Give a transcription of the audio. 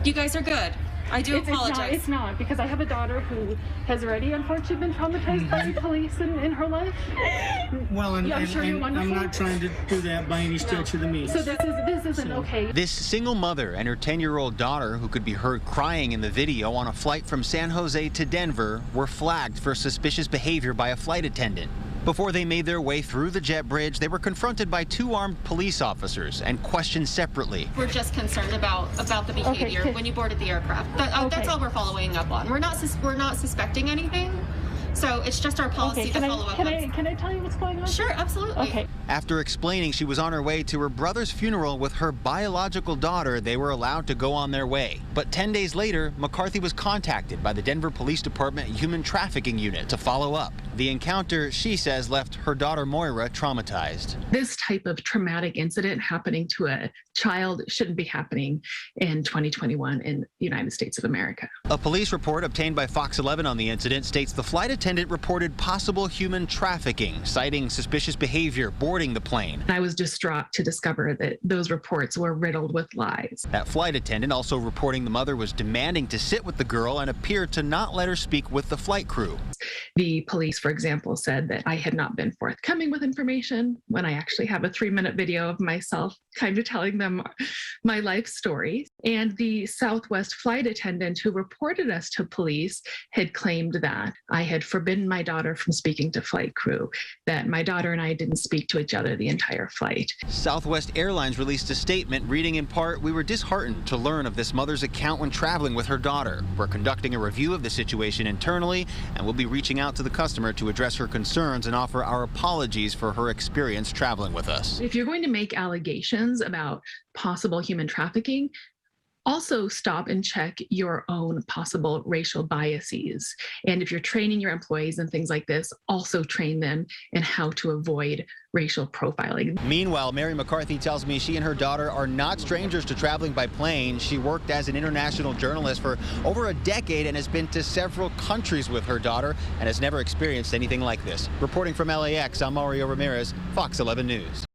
You guys are good. I do apologize. It's not, because I have a daughter who has already unfortunately been traumatized by police in her life. Well, and, Yeah, I'm and, sure you're and I'm wonderful. not trying to do that by any stretch of the means. So this isn't okay. This single mother and her 10-year-old daughter, who could be heard crying in the video on a flight from San Jose to Denver, were flagged for suspicious behavior by a flight attendant. Before they made their way through the jet bridge, they were confronted by 2 armed police officers and questioned separately. We're just concerned about the behavior when you boarded the aircraft. That's all we're following up on. We're not suspecting anything. So it's just our policy to follow up on. Can I tell you what's going on? Sure, absolutely. Okay. After explaining she was on her way to her brother's funeral with her biological daughter, they were allowed to go on their way. But 10 days later, McCarthy was contacted by the Denver Police Department Human Trafficking Unit to follow up. The encounter, she says, left her daughter Moira traumatized. This type of traumatic incident happening to a child shouldn't be happening in 2021 in the United States of America. A police report obtained by Fox 11 on the incident states the flight attendant reported possible human trafficking, citing suspicious behavior boarding the plane. I was distraught to discover that those reports were riddled with lies. That flight attendant also reporting the mother was demanding to sit with the girl and appeared to not let her speak with the flight crew. The police, for example, said that I had not been forthcoming with information when I actually have a 3-minute video of myself kind of telling them my life story. And the Southwest flight attendant who reported us to police had claimed that I had forbidden my daughter from speaking to flight crew, that my daughter and I didn't speak to each other the entire flight. Southwest Airlines released a statement reading in part, "We were disheartened to learn of this mother's account when traveling with her daughter. We're conducting a review of the situation internally and we'll be reaching out to the customer to address her concerns and offer our apologies for her experience traveling with us." If you're going to make allegations about possible human trafficking, also stop and check your own possible racial biases. And if you're training your employees and things like this, also train them in how to avoid racial profiling. Meanwhile, Mary McCarthy tells me she and her daughter are not strangers to traveling by plane. She worked as an international journalist for over a decade and has been to several countries with her daughter and has never experienced anything like this. Reporting from LAX, I'm Mario Ramirez, Fox 11 News.